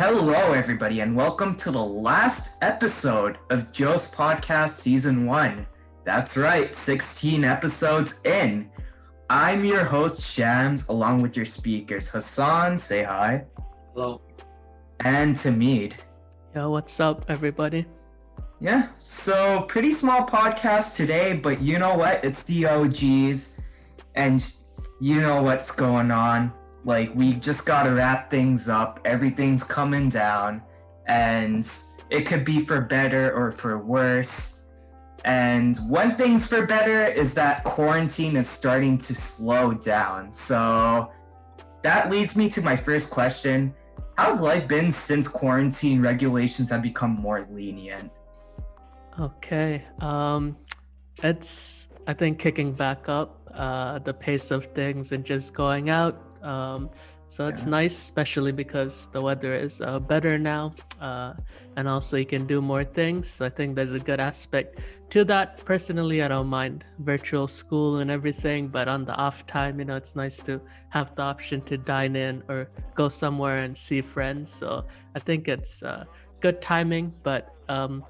Hello, everybody, and welcome to the last episode of Joe's Podcast Season 1. That's right, 16 episodes in. I'm your host, Shams, along with your speakers, Hassan, say hi, Hello. and Tamid. Yo, what's up, everybody? Yeah, so pretty small podcast today, but you know what? It's the OGs, and you know what's going on. Like, we just gotta wrap things up. Everything's coming down, and it could be for better or for worse. And one thing's for better is that quarantine is starting to slow down. So that leads me to my first question. How's life been since quarantine regulations have become more lenient? Okay, it's I think kicking back up the pace of things and just going out. So it's Yeah. nice, especially because the weather is better now, and also you can do more things. So I think there's a good aspect to that. Personally, I don't mind virtual school and everything, but on the off time, it's nice to have the option to dine in or go somewhere and see friends. So I think it's good timing, but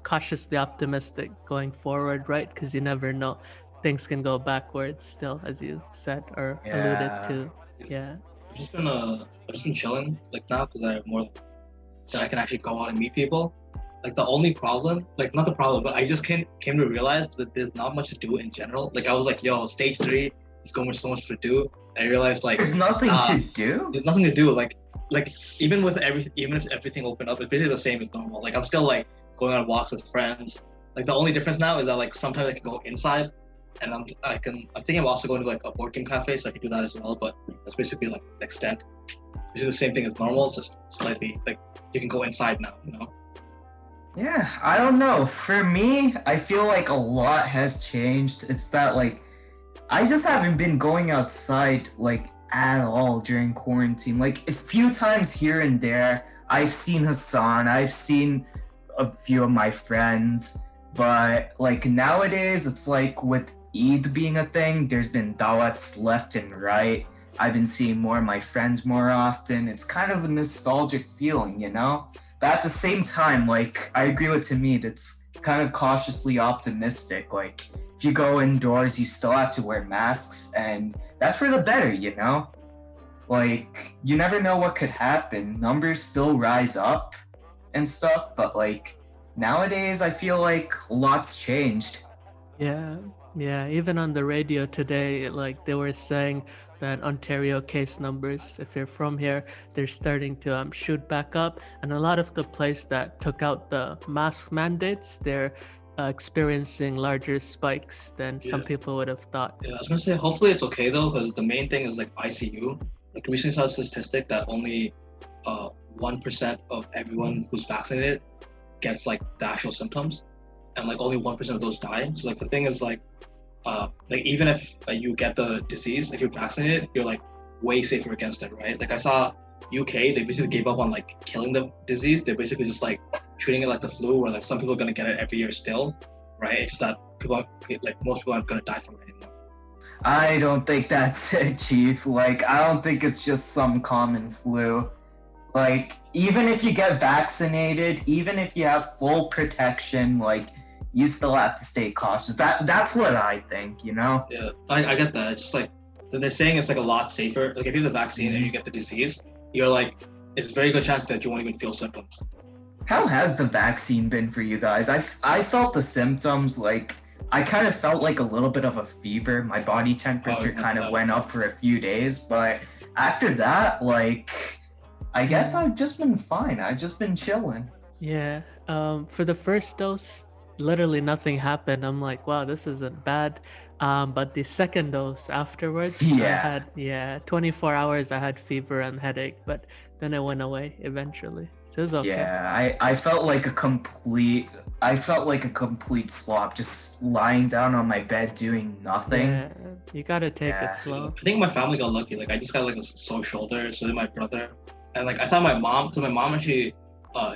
cautiously optimistic going forward, right? Because you never know, things can go backwards still, as you said or alluded to. Yeah. I've just been chilling like now because I have more that I can actually go out and meet people. Like the only problem, like not the problem, but I just came to realize that there's not much to do in general. Like I was like, yo, stage 3, there's so much to do. And I realized like There's nothing to do? there's nothing to do. Like even if everything opened up, it's basically the same as normal. Like I'm still like going on walks with friends. Like the only difference now is that like sometimes I can go inside, and I'm thinking of also going to like a board game cafe, so I can do that as well. But that's basically like the extent. This is the same thing as normal, just slightly like you can go inside now. Yeah, I don't know. For me, I feel like a lot has changed. It's that like I just haven't been going outside like at all during quarantine. Like a few times here and there, I've seen Hassan, I've seen a few of my friends, but like nowadays it's like with Eid being a thing, there's been dawats left and right. I've been seeing more of my friends more often. It's kind of a nostalgic feeling, you know? But at the same time, like I agree with Tamid, it's kind of cautiously optimistic. Like if you go indoors, you still have to wear masks, and that's for the better, you know? Like you never know what could happen. Numbers still rise up and stuff, but like nowadays I feel like lots changed. Yeah, even on the radio today, like they were saying that Ontario case numbers, if you're from here, they're starting to shoot back up, and a lot of the place that took out the mask mandates, they're experiencing larger spikes than some Yeah. people would have thought. Yeah, I was gonna say hopefully it's okay though, because the main thing is like ICU. Like recently saw a statistic that only 1% of everyone who's vaccinated gets like the actual symptoms, and like only 1% of those die. So like the thing is like even if you get the disease, if you're vaccinated, you're like way safer against it, right? Like I saw UK, they basically gave up on like killing the disease. They're basically just like treating it like the flu, where like some people are gonna get it every year still, right? It's that most people aren't gonna die from it anymore. I don't think that's it, Chief. Like, I don't think it's just some common flu. Like, even if you get vaccinated, even if you have full protection, like, you still have to stay cautious. That's what I think, you know? Yeah, I get that. It's just like they're saying it's like a lot safer. Like if you have the vaccine and you get the disease, you're like, it's a very good chance that you won't even feel symptoms. How has the vaccine been for you guys? I felt the symptoms, like, I kind of felt like a little bit of a fever. My body temperature kind of went up for a few days, but after that, like, I guess I've just been fine. I've just been chilling. Yeah, for the first dose, literally nothing happened. I'm like, wow, this isn't bad. But the second dose afterwards, I Yeah. had 24 hours. I had fever and headache, but then it went away eventually. So it's okay. Yeah, I felt like I felt like a complete slop, just lying down on my bed doing nothing. Yeah, you gotta take Yeah. it slow. I think my family got lucky. Like I just got like a sore shoulder, so did my brother, and like I thought my mom, because my mom actually,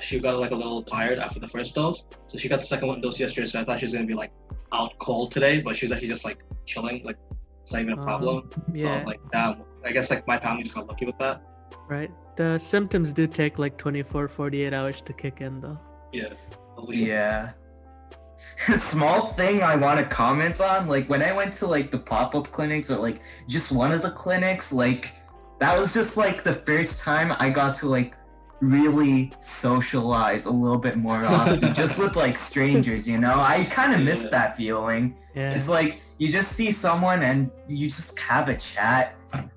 she got like a little tired after the first dose, so she got the second one dose yesterday. So I thought she was gonna be like out cold today, but she was actually just like chilling, like it's not even a problem. So I Yeah. was like, damn. I guess like my family just got lucky with that. Right. The symptoms do take like 24, 48 hours to kick in, though. Yeah. For sure. Yeah. Small thing I want to comment on, like when I went to like the pop-up clinics or like just one of the clinics, like that was just like the first time I got to like really socialize a little bit more often, just with like strangers, you know? I kind of miss Yeah. that feeling. Yeah. It's like you just see someone and you just have a chat.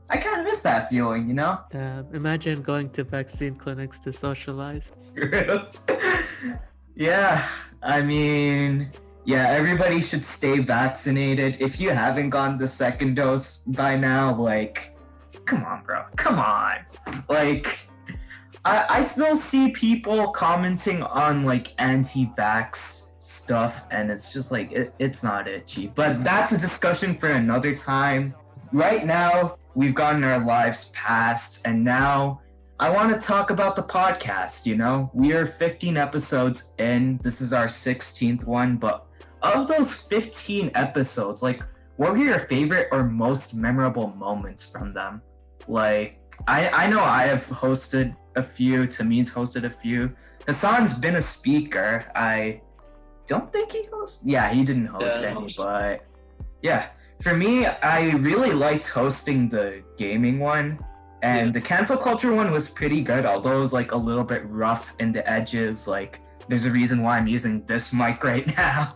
I kind of miss that feeling, you know? Imagine going to vaccine clinics to socialize. Yeah, I mean, yeah, everybody should stay vaccinated. If you haven't gotten the second dose by now, like, come on, bro. Come on. Like, I still see people commenting on like anti-vax stuff, and it's just like it's not it, Chief. But that's a discussion for another time. Right now, we've gotten our lives past, and now I want to talk about the podcast. You know, we are 15 episodes in. This is our 16th one, but of those 15 episodes, like, what were your favorite or most memorable moments from them? Like, I know I have hosted a few. Tameen's hosted a few. Hassan's been a speaker. I don't think he hosted. Yeah, he didn't host Yeah, I didn't any, host. but yeah. For me, I really liked hosting the gaming one. And Yeah. the cancel culture one was pretty good, although it was like a little bit rough in the edges. Like, there's a reason why I'm using this mic right now.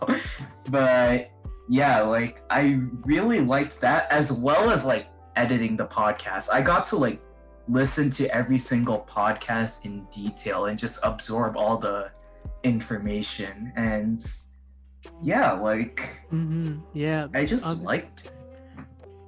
But yeah, like, I really liked that, as well as like editing the podcast. I got to like listen to every single podcast in detail and just absorb all the information. And yeah, like, Yeah. I just ob- liked it.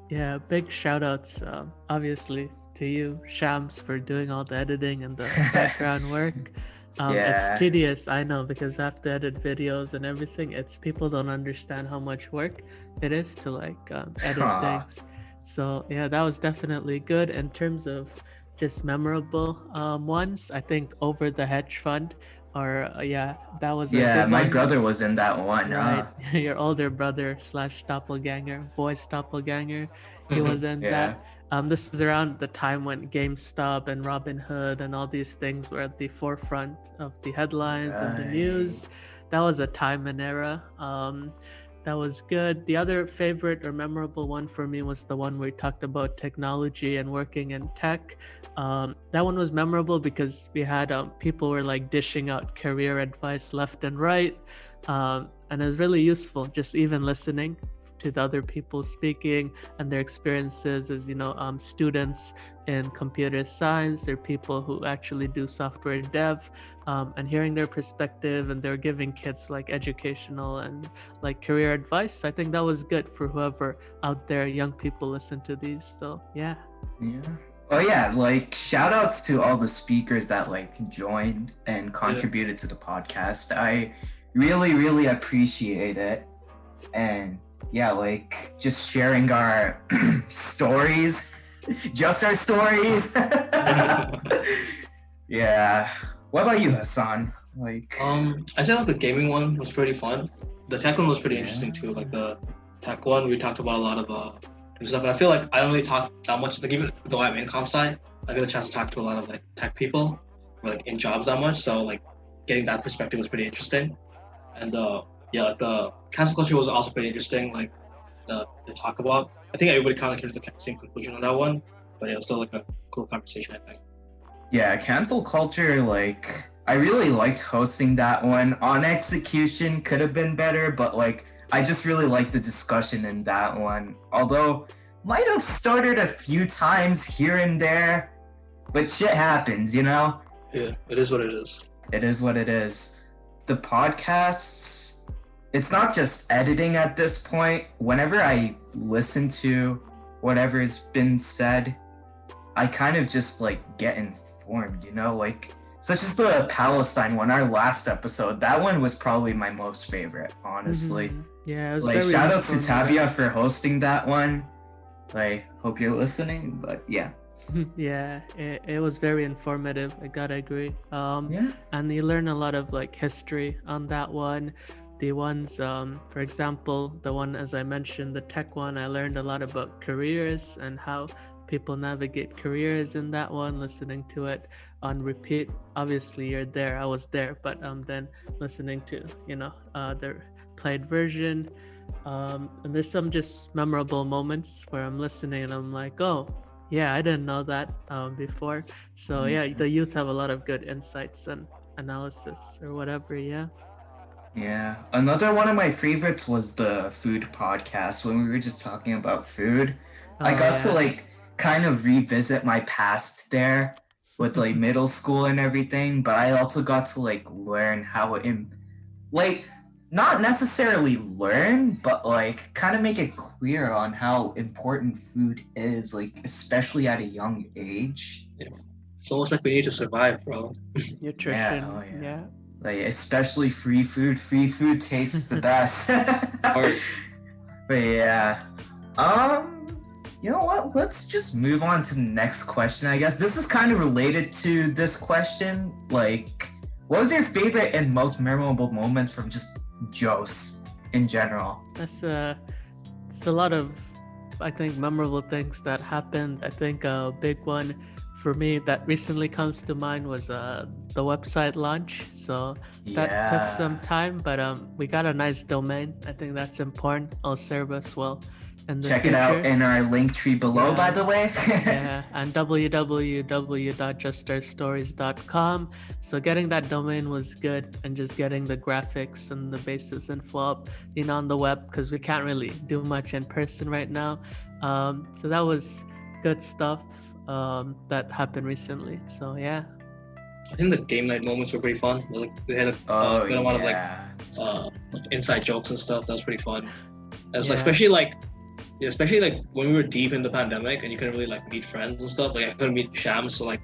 Yeah, big shout outs, obviously, to you, Shams, for doing all the editing and the background work. Yeah. It's tedious, I know, because I have to edit videos and everything. It's people don't understand how much work it is to like edit Aw. things. So yeah, that was definitely good in terms of just memorable ones. I think Over the Hedge Fund, or yeah, that was a Yeah, good my one. brother was in that one. Right, your older brother slash doppelganger, boy's doppelganger. He was in Yeah. that. This is around the time when GameStop and Robinhood and all these things were at the forefront of the headlines and the news. That was a time and era. That was good. The other favorite or memorable one for me was the one where we talked about technology and working in tech. That one was memorable because we had people were like dishing out career advice left and right. And it was really useful just even listening to the other people speaking and their experiences as students in computer science or people who actually do software dev, and hearing their perspective, and they're giving kids like educational and like career advice. I think that was good for whoever out there, young people, listen to these. So yeah. Oh yeah, like shout outs to all the speakers that like joined and contributed to the podcast. I really appreciate it. And yeah, like just sharing our stories, just our stories. Yeah. What about you, Hassan? Like, I say like the gaming one was pretty fun. The tech one was pretty interesting too. Like the tech one, we talked about a lot of new stuff. And I feel like I don't really talk that much. Like even though I'm in comp sci, I get a chance to talk to a lot of like tech people, or, like in jobs that much. So like getting that perspective was pretty interesting. And yeah, like the cancel culture was also pretty interesting. Like the talk about. I think everybody kind of came to the same conclusion on that one. But yeah, it was still like a cool conversation, I think. yeah, cancel culture, like, I really liked hosting that one. On execution could have been better, but like, I just really liked the discussion in that one. Although, might have started a few times here and there, but shit happens, you know? Yeah, it is what it is. It is what it is. The podcasts, it's not just editing at this point. Whenever I listen to whatever's been said, I kind of just like get informed, you know, like such as the Palestine one, our last episode. That one was probably my most favorite, honestly. Mhm. Yeah, it was Like very shout out to informative. Tabia for hosting that one. I hope you're listening, but yeah. Yeah, it was very informative. I gotta agree. Yeah. And you learn a lot of like history on that one. The ones, for example, the one as I mentioned, the tech one, I learned a lot about careers and how people navigate careers in that one, listening to it on repeat. Obviously, you're there. I was there, but then listening to the played version. And there's some just memorable moments where I'm listening and I'm like, oh, yeah, I didn't know that before. So yeah, the youth have a lot of good insights and analysis or whatever. Yeah. Yeah. Another one of my favorites was the food podcast when we were just talking about food. I got to like kind of revisit my past there with like middle school and everything, but I also got to like learn how like not necessarily learn, but like kind of make it clear on how important food is, like especially at a young age. It's almost like we need to survive, bro. Nutrition. Yeah. Like especially free food. Free food tastes the best. Of course. But yeah. You know what? Let's just move on to the next question, I guess. This is kind of related to this question. Like, what was your favorite and most memorable moments from just Joes in general? It's a lot of, I think, memorable things that happened. I think a big one for me that recently comes to mind was the website launch. So that took some time, but we got a nice domain. I think that's important. It'll serve us well in the Check future. it out in our link tree below, by the way. Yeah, and www.justourstories.com. So getting that domain was good, and just getting the graphics and the basis info up, on the web, because we can't really do much in person right now. So that was good stuff that happened recently. So yeah. I think the game night moments were pretty fun. Like they had a good amount of like inside jokes and stuff. That was pretty fun. It's like especially like when we were deep in the pandemic and you couldn't really like meet friends and stuff. Like I couldn't meet Shams, so like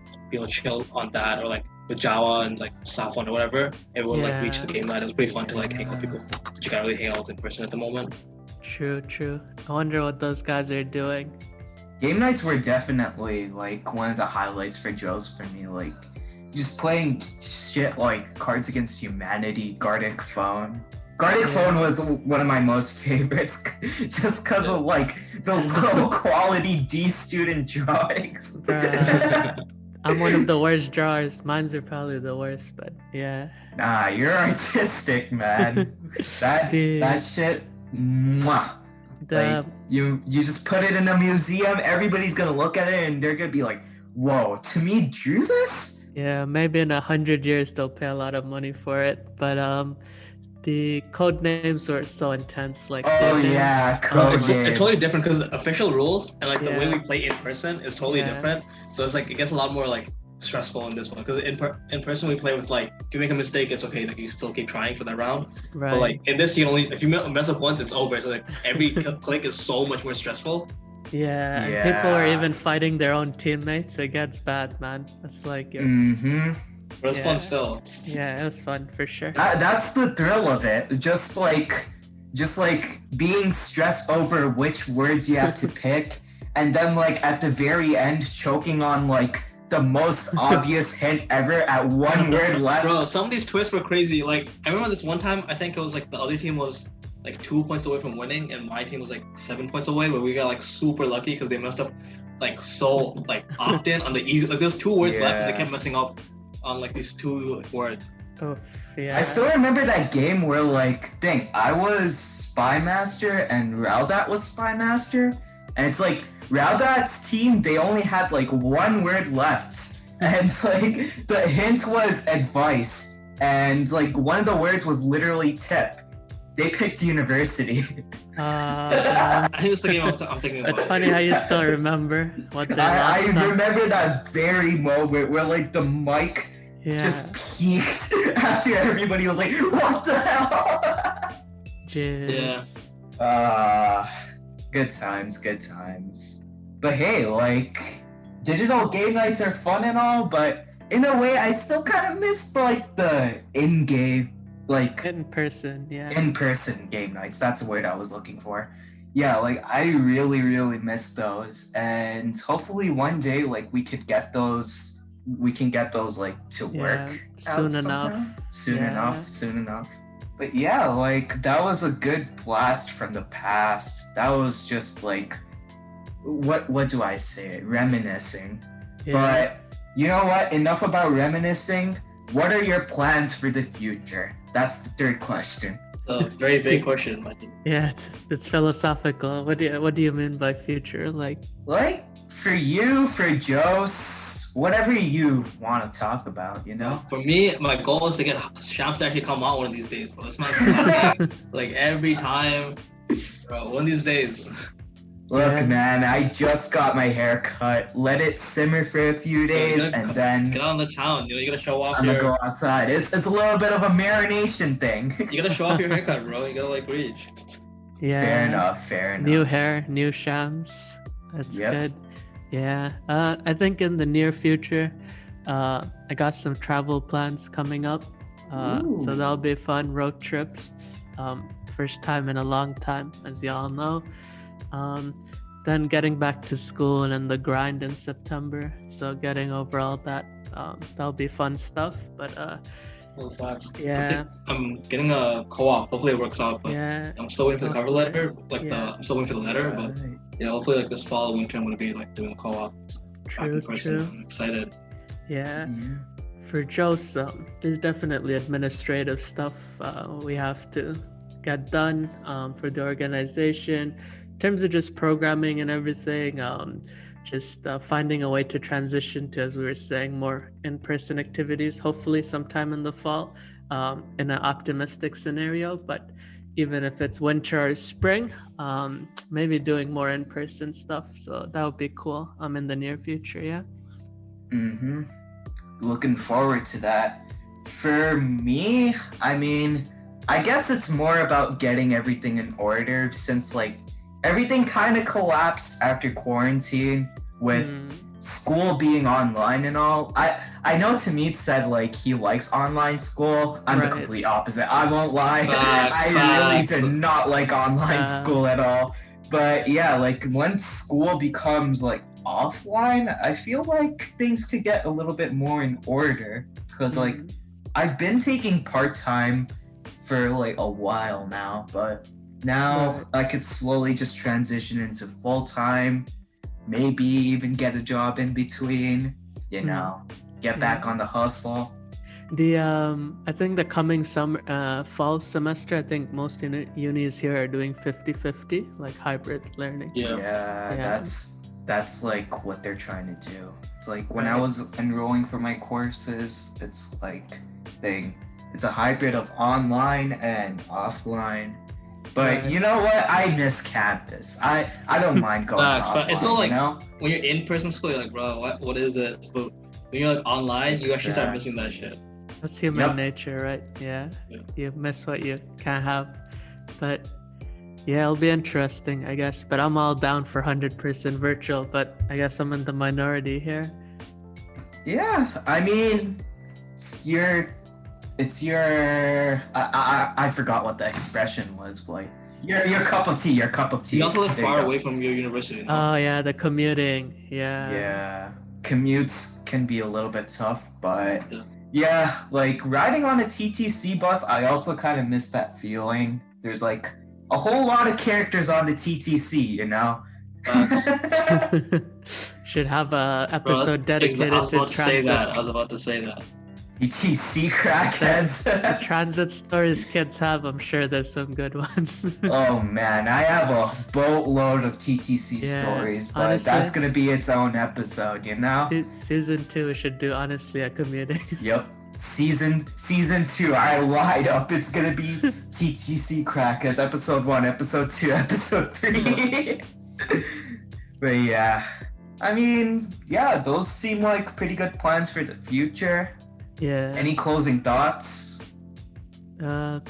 chill on that, or like with Jawa and like Safwan or whatever. Everyone like reached the game night. It was pretty fun to like hang out with people that you can't really hang out with in person at the moment. True. I wonder what those guys are doing. Game nights were definitely like one of the highlights for Joes for me. Like just playing shit like Cards Against Humanity, Gartic Phone. Gartic Phone was one of my most favorites, just because of like the low quality D student drawings. I'm one of the worst drawers. Mine's are probably the worst, but yeah. Nah, you're artistic, man. that shit, mwah. Like, you just put it in a museum, everybody's gonna look at it and they're gonna be like, whoa, to me drew this? Yeah, maybe in 100 years they'll pay a lot of money for it, but the code names were so intense. Like code names. It's totally different because the official rules and like the way we play in person is totally different. So it's like it gets a lot more like stressful in this one because in person we play with like if you make a mistake it's okay, like you still keep trying for that round. Right. But like in this you only if you mess up once it's over. So like every click is so much more stressful. Yeah, and people are even fighting their own teammates. It gets bad, man. It's like But it's fun still. Yeah, it was fun for sure. That's the thrill of it. Just like being stressed over which words you have to pick, and then like at the very end choking on like the most obvious hint ever at one word left. Bro, some of these twists were crazy. Like I remember this one time, I think it was like the other team was like 2 points away from winning, and my team was like 7 points away, but we got like super lucky because they messed up like so like often on the easy. Like there's 2 words left, and they kept messing up on like these 2 words. Oh, yeah. I still remember that game where like, I was Spy Master and Raldat was Spy Master, and it's like Raldat's team, they only had like 1 word left, and like the hint was advice, and like one of the words was literally tip. They picked university. I think it's the game I'm thinking about. It's funny how you still remember what they lost. I remember that very moment where like the mic just peaked after everybody was like, what the hell? Jeez. Yeah. Good times. But hey, like, digital game nights are fun and all, but in a way, I still kind of miss like the in-game, like in-person game nights. That's the word I was looking for. Yeah, like I really miss those, and hopefully one day like we can get those like to work soon enough. Soon enough. But yeah, like that was a good blast from the past. That was just like what do I say? Reminiscing. Yeah. But you know what? Enough about reminiscing. What are your plans for the future? That's the third question. A very big question, Mikey. Yeah, it's philosophical. What do you mean by future? Like For you, for Joe, whatever you want to talk about, you know? For me, my goal is to get Shams to actually come out one of these days, bro. This man's slacking like every time, bro. One of these days. Look, Yeah. man, I just got my hair cut. Let it simmer for a few days, Yeah, and then Get on the town, you gotta show off I'm gonna your. go outside. It's a little bit of a marination thing. You gotta show off your haircut, bro. You gotta like reach. yeah. Fair enough. Fair enough. New hair, new shams. That's Yep. good. Yeah. I think in the near future, I got some travel plans coming up. So Ooh. that'll be fun. Road trips. First time in a long time, as y'all know. Then getting back to school and then the grind in September. So getting over all that. That'll be fun stuff. But Well, facts. yeah. I'm getting a co-op. Hopefully it works out, but Yeah. I'm still waiting for the cover letter. Yeah. I'm still waiting for the letter, but Right. yeah, hopefully like this fall or winter I'm gonna be like doing a co-op back True, in person. true. I'm excited. Yeah. Yeah. For Joseph, there's definitely administrative stuff we have to get done for the organization. In terms of just programming and everything, just finding a way to transition to, as we were saying, more in-person activities, hopefully sometime in the fall, in an optimistic scenario. But even if it's winter or spring, maybe doing more in-person stuff. So that would be cool in the near future, yeah. Mm-hmm. Looking forward to that. For me, I mean, I guess it's more about getting everything in order since like everything kind of collapsed after quarantine with school being online and all. I know Tamit said like he likes online school. I'm the Right. complete opposite. I won't lie. Facts, I facts. really did not like online school at all. But yeah, like when school becomes like offline, I feel like things could get a little bit more in order because like I've been taking part-time for like a while now, but now Right. I could slowly just transition into full-time, maybe even get a job in between, you know, get back on the hustle. The I think the coming summer fall semester, I think most unis here are doing 50-50, like hybrid learning. Yeah. Yeah, that's like what they're trying to do. It's like when I Right. was enrolling for my courses, it's like it's a hybrid of online and offline. But Right. you know what? I miss campus. I don't mind going Facts, offline. it's all like- you know? When you're in person school, you're like, bro, what is this? But when you're like online, you actually start missing that shit. That's human Yep. nature, right? Yeah. Yeah. You miss what you can't have. But yeah, it'll be interesting, I guess. But I'm all down for 100% virtual, but I guess I'm in the minority here. Yeah, I mean, it's your I forgot what the expression was, but like your cup of tea, your cup of tea. You also live There you far go. away from your university. No? Oh yeah, the commuting. Yeah. Yeah, commutes can be a little bit tough, but Yeah. yeah, like riding on a TTC bus, I also kind of miss that feeling. There's like a whole lot of characters on the TTC, you know? Should have a Bro, episode dedicated I was to about to say transit. that. I was about to say that. TTC crackheads. Transit stories kids have. I'm sure there's some good ones. Oh man, I have a boatload of TTC Yeah, stories, but honestly. that's gonna be its own episode, you know? Season 2 we should do honestly a commuting. Yep. Season 2, I lied up. It's gonna be TTC Crackers, episode 1, episode 2, episode 3. But yeah. I mean, yeah, those seem like pretty good plans for the future. Yeah. Any closing thoughts? Not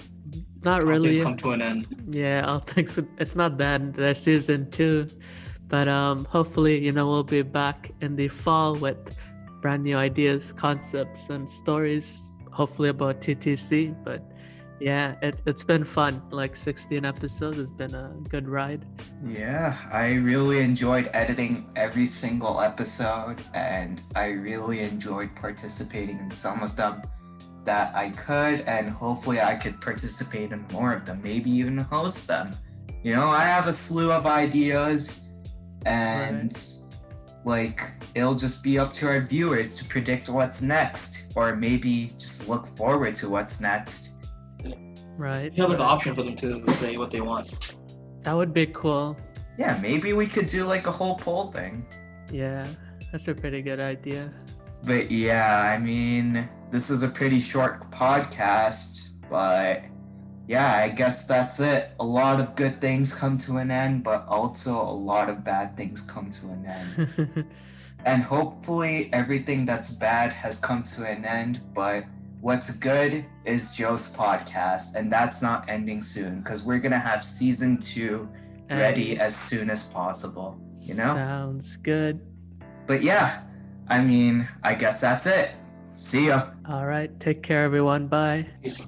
All really. things come to an end. Yeah, I'll think so. It's not that there's season 2, but hopefully we'll be back in the fall with brand new ideas, concepts, and stories. Hopefully about TTC. But yeah, it's been fun. Like 16 episodes. It's been a good ride. Yeah, I really enjoyed editing every single episode, and I really enjoyed participating in some of them that I could, and hopefully I could participate in more of them, maybe even host them. You know, I have a slew of ideas, and like it'll just be up to our viewers to predict what's next, or maybe just look forward to what's next. Right. You have like an option for them to say what they want. That would be cool. Yeah, maybe we could do like a whole poll thing. Yeah, that's a pretty good idea. But yeah, I mean, this is a pretty short podcast, but yeah, I guess that's it. A lot of good things come to an end, but also a lot of bad things come to an end. And hopefully everything that's bad has come to an end, but what's good is Joe's podcast, and that's not ending soon because we're gonna have season 2 ready as soon as possible, you know? Sounds good. But yeah, I mean, I guess that's it. See ya. All right, take care, everyone. Bye. Peace.